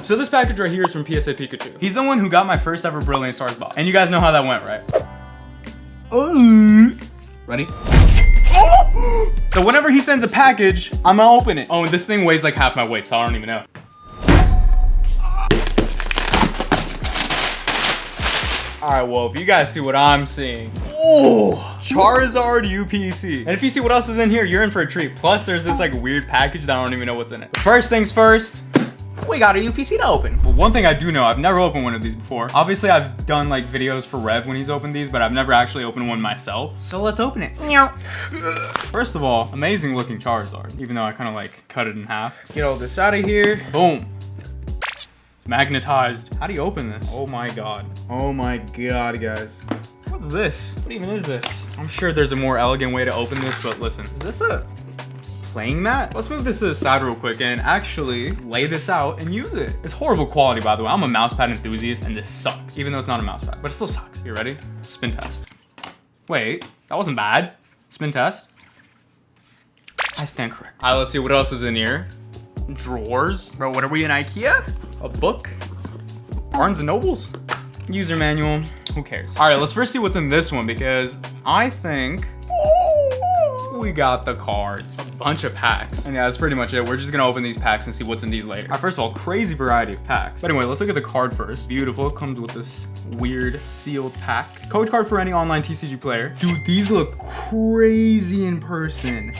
So this package right here is from PSA Pikachu. He's the one who got my first ever Brilliant Stars box. And you guys know how that went, right? Ready? So whenever he sends a package, I'm gonna open it. Oh, and this thing weighs like half my weight, so I don't even know. All right, well, if you guys see what I'm seeing. Oh, Charizard UPC. And if you see what else is in here, you're in for a treat. Plus, there's this like weird package that I don't even know what's in it. But first things first, we got a UPC to open. Well, one thing I do know, I've never opened one of these before. Obviously, I've done like videos for Rev when he's opened these, but I've never actually opened one myself. So let's open it. First of all, amazing looking Charizard, even though I kind of like cut it in half. Get all this out of here. Boom. Magnetized. How do you open this? Oh my god. Oh my god, guys. What's this? What even is this? I'm sure there's a more elegant way to open this, but listen. Is this a playing mat? Let's move this to the side real quick and actually lay this out and use it. It's horrible quality, by the way. I'm a mousepad enthusiast and this sucks, even though it's not a mousepad, but it still sucks. You ready? Spin test. Wait, that wasn't bad. Spin test. I stand correct. All right, let's see what else is in here. Drawers. Bro, what are we in IKEA? A book? Barnes & Nobles? User manual, who cares? All right, let's first see what's in this one because I think we got the cards. A bunch of packs. And yeah, that's pretty much it. We're just gonna open these packs and see what's in these later. All right, first of all, crazy variety of packs. But anyway, let's look at the card first. Beautiful, comes with this weird sealed pack. Code card for any online TCG player. Dude, these look crazy in person.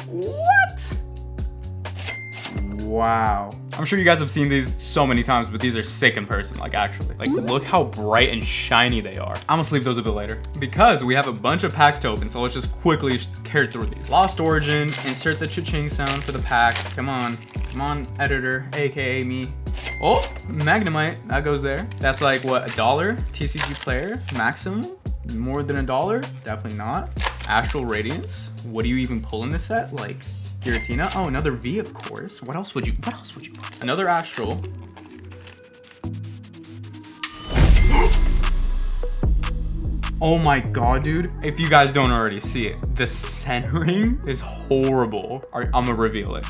What? Wow. I'm sure you guys have seen these so many times, but these are sick in person, like actually. Like, look how bright and shiny they are. I'm gonna sleeve those a bit later because we have a bunch of packs to open, so let's just quickly tear through these. Lost Origin, insert the cha-ching sound for the pack. Come on, editor, AKA me. Oh, Magnemite, that goes there. That's like, what, $1? TCG player, maximum? More than $1? Definitely not. Astral Radiance, what do you even pull in this set? Like, Giratina. Oh, another V, of course. What else would you pull? Another Astral. Oh my god, dude. If you guys don't already see it, the centering is horrible. I'm gonna reveal it.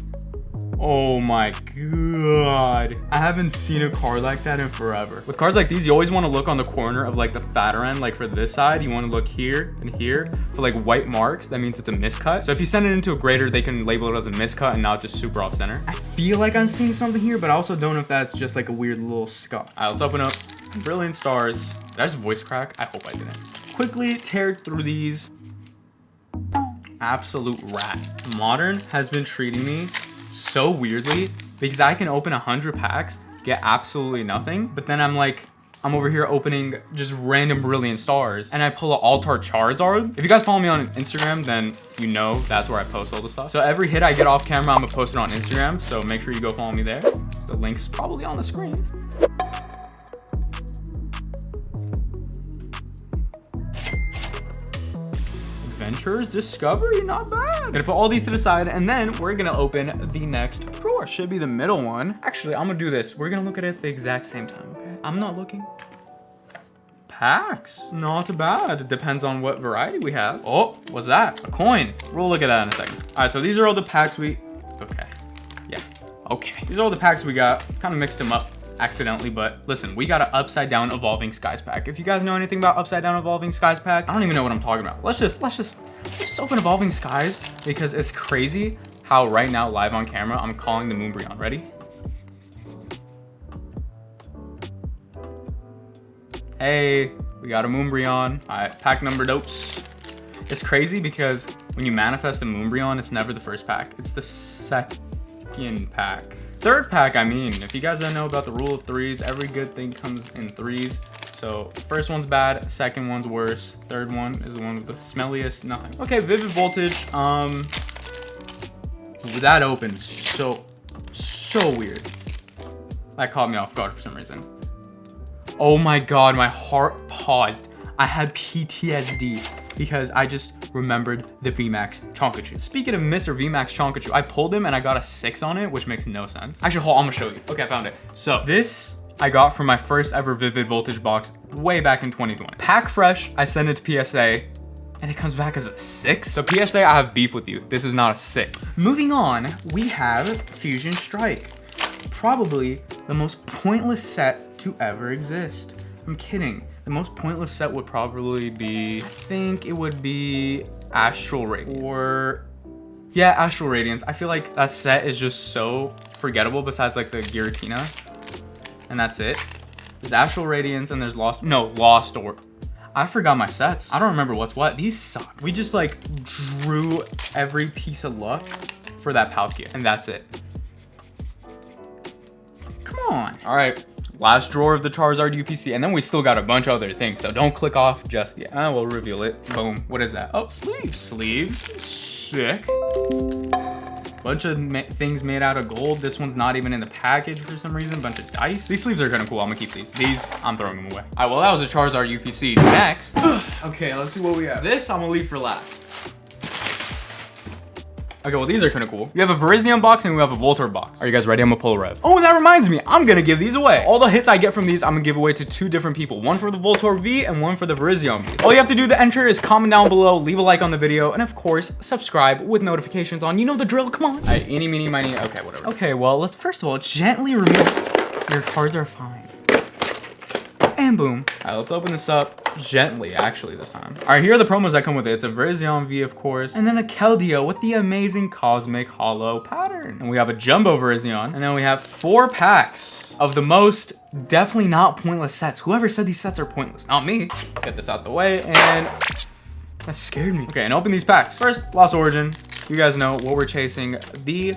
Oh my god. I haven't seen a card like that in forever. With cards like these, you always want to look on the corner of like the fatter end. Like for this side, you want to look here and here for like white marks. That means it's a miscut. So if you send it into a grader, they can label it as a miscut and not just super off center. I feel like I'm seeing something here, but I also don't know if that's just like a weird little scuff. All right, let's open up Brilliant Stars. Did I just voice crack? I hope I didn't. Quickly tear through these. Absolute rat. Modern has been treating me so weirdly because I can open 100 packs, get absolutely nothing, but then I'm over here opening just random Brilliant Stars and I pull an Altar Charizard. If you guys follow me on Instagram, then you know that's where I post all the stuff. So every hit I get off camera, I'm gonna post it on Instagram, so make sure you go follow me there. The link's probably on the screen. Adventures Discovery, not bad. Gonna put all these to the side and then we're gonna open the next drawer. Should be the middle one. Actually, I'm gonna do this. We're gonna look at it at the exact same time, okay? I'm not looking. Packs, not bad. It depends on what variety we have. Oh, what's that? A coin. We'll look at that in a second. All right, so these are all the packs okay. Yeah, okay. These are all the packs we got. Kind of mixed them up accidentally, but listen, we got an Upside Down Evolving Skies pack. If you guys know anything about Upside Down Evolving Skies pack, I don't even know what I'm talking about. Let's just open Evolving Skies because it's crazy how right now live on camera I'm calling the Moonbreon. Ready? Hey, we got a Moonbreon. All right, pack number dose. It's crazy because when you manifest a Moonbreon, it's never the first pack. It's the second pack. Third pack, I mean, if you guys don't know about the rule of threes, every good thing comes in threes. So first one's bad, second one's worse, third one is the one with the smelliest, nothing. Okay, Vivid Voltage, that opened so weird. That caught me off guard for some reason. Oh my god, my heart paused. I had PTSD because I just remembered the VMAX Chonkachu. Speaking of Mr. VMAX Chonkachu, I pulled him and I got a 6 on it, which makes no sense. Actually, hold on, I'm gonna show you. Okay, I found it. So this I got from my first ever Vivid Voltage box way back in 2020. Pack fresh, I send it to PSA and it comes back as a 6. So PSA, I have beef with you. This is not a 6. Moving on, we have Fusion Strike. Probably The most pointless set to ever exist. I'm kidding. The most pointless set would probably be, I think it would be Astral Radiance. Or, yeah, Astral Radiance. I feel like that set is just so forgettable besides like the Giratina. And that's it. There's Astral Radiance and there's Lost Orb. I forgot my sets. I don't remember what's what. These suck. We just like drew every piece of luck for that Palkia, and that's it. Come on. All right, last drawer of the Charizard UPC, and then we still got a bunch of other things, so don't click off just yet. I will reveal it. Boom. What is that? Oh, sleeves. Sleeves. Sick. Bunch of things made out of gold. This one's not even in the package for some reason. Bunch of dice. These sleeves are kind of cool. I'm gonna keep these. These, I'm throwing them away. All right, well, that was a Charizard UPC. Next. Okay, let's see what we have. This, I'm gonna leave for last. Okay, well, these are kind of cool. We have a Virizion box and we have a Voltorb box. Are you guys ready? I'm gonna pull a rev. Oh, and that reminds me, I'm gonna give these away. All the hits I get from these, I'm gonna give away to 2 different people. One for the Voltorb V and one for the Virizion V. All you have to do to enter is comment down below, leave a like on the video, and of course, subscribe with notifications on. You know the drill, come on. All right, eeny, meeny, miny, okay, whatever. Okay, well, let's first of all, gently remove. Your cards are fine. And boom. All right, let's open this up gently, actually, this time. All right, here are the promos that come with it. It's a Virizion V, of course, and then a Keldeo with the amazing Cosmic Hollow pattern. And we have a Jumbo Virizion, and then we have 4 packs of the most definitely not pointless sets. Whoever said these sets are pointless? Not me. Let's get this out the way, and that scared me. Okay, and open these packs. First, Lost Origin. You guys know what we're chasing. The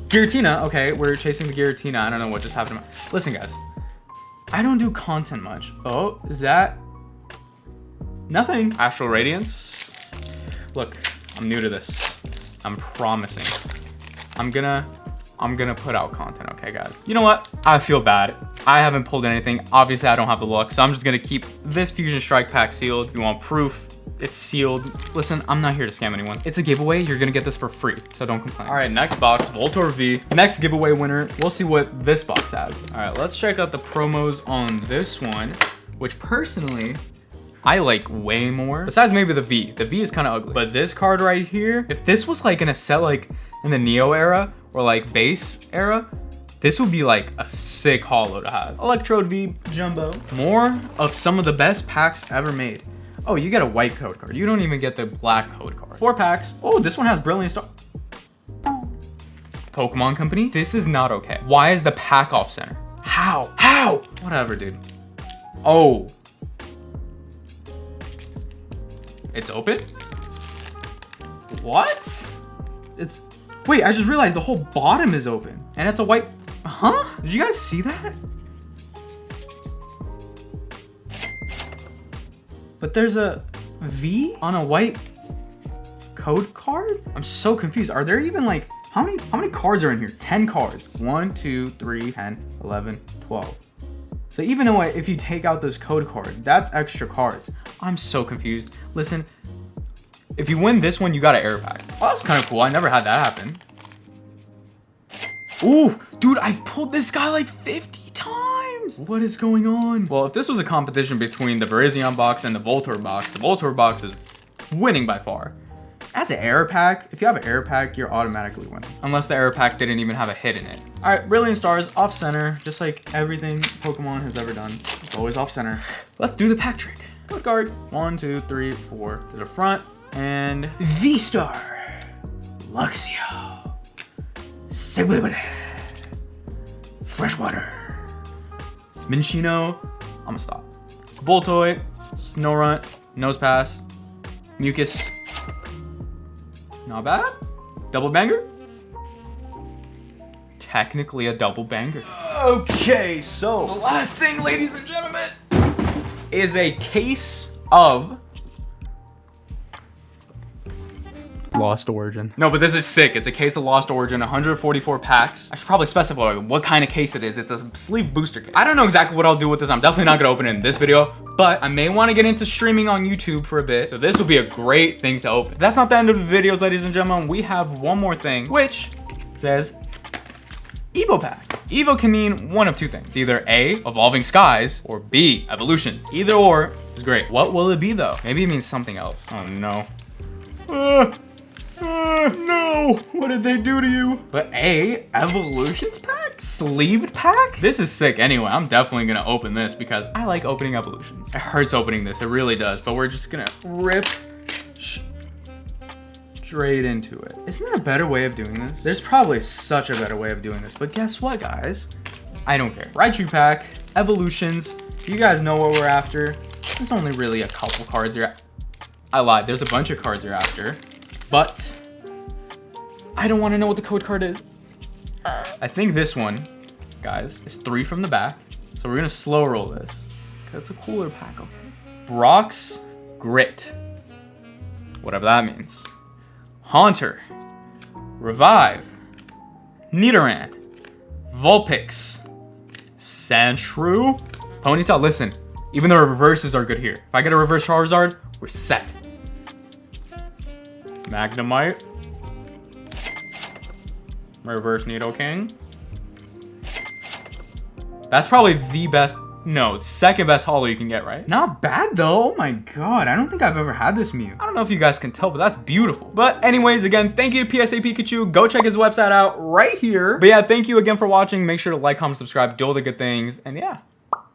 Giratina. Okay, we're chasing the Giratina. I don't know what just happened. Listen, guys. I don't do content much. Oh, is that? Nothing. Astral Radiance. Look, I'm new to this. I'm promising. I'm gonna put out content, okay, guys? You know what? I feel bad. I haven't pulled anything. Obviously, I don't have the luck, so I'm just gonna keep this Fusion Strike pack sealed. If you want proof, it's sealed. Listen, I'm not here to scam anyone. It's a giveaway. You're gonna get this for free, so don't complain. All right, next box, Voltorb V. Next giveaway winner. We'll see what this box has. All right, let's check out the promos on this one, which personally, I like way more. Besides maybe the V. The V is kind of ugly. But this card right here, if this was like in a set like in the Neo era or like base era, this would be like a sick holo to have. Electrode V, Jumbo. More of some of the best packs ever made. Oh, you get a white code card. You don't even get the black code card. 4 packs. Oh, this one has Brilliant Star. Pokemon Company. This is not okay. Why is the pack off center? How? How? Whatever, dude. Oh. It's open? What? It's, wait, I just realized the whole bottom is open. And it's a white, huh? Did you guys see that? But there's a V on a white code card? I'm so confused. Are there even like, how many cards are in here? 10 cards. 1, 2, 3, 10, 11, 12. So even though if you take out this code card, that's extra cards. I'm so confused. Listen, if you win this one, you got an air pack. Oh, that's kind of cool. I never had that happen. Ooh, dude, I've pulled this guy like 50 times. What is going on? Well, if this was a competition between the Virizion box and the Voltorb box is winning by far. As an air pack, if you have an air pack, you're automatically winning. Unless the air pack didn't even have a hit in it. All right, Brilliant Stars off center, just like everything Pokemon has ever done. It's always off center. Let's do the pack trick. Code card, 1, 2, 3, 4 to the front, and V-Star, Luxio, Siblibble, Freshwater, Minchino, I'm gonna stop. Voltoid, Snorunt, Nosepass, Mucus. Not bad. Double banger? Technically a double banger. Okay, so the last thing, ladies and gentlemen, is a case of Lost Origin. No, but this is sick. It's a case of Lost Origin, 144 packs. I should probably specify what kind of case it is. It's a sleeve booster case. I don't know exactly what I'll do with this. I'm definitely not gonna open it in this video, but I may wanna get into streaming on YouTube for a bit. So this will be a great thing to open. That's not the end of the videos, ladies and gentlemen. We have one more thing, which says Evo pack. Evo can mean one of two things. Either A, Evolving Skies, or B, Evolutions. Either or is great. What will it be though? Maybe it means something else. Oh no. No, what did they do to you? But A, Evolutions pack? Sleeved pack? This is sick. Anyway, I'm definitely gonna open this because I like opening evolutions. It hurts opening this, it really does, but we're just gonna rip straight into it. Isn't there a better way of doing this? There's probably such a better way of doing this, but guess what, guys? I don't care. Raichu pack, evolutions. You guys know what we're after. There's only really a couple cards you're I lied, there's a bunch of cards you're after, but I don't want to know what the code card is. I think this one, guys, is 3 from the back. So we're gonna slow roll this. That's a cooler pack, okay? Brock's Grit. Whatever that means. Haunter. Revive. Nidoran. Vulpix. Sandshrew. Ponyta, listen. Even the reverses are good here. If I get a reverse Charizard, we're set. Magnemite. Reverse Nidoking. That's probably the best, no, second best holo you can get, right? Not bad though, oh my god, I don't think I've ever had this Mew. I don't know if you guys can tell, but that's beautiful. But anyways, again, thank you to PSA Pikachu. Go check his website out right here. But yeah, thank you again for watching. Make sure to like, comment, subscribe, do all the good things, and yeah.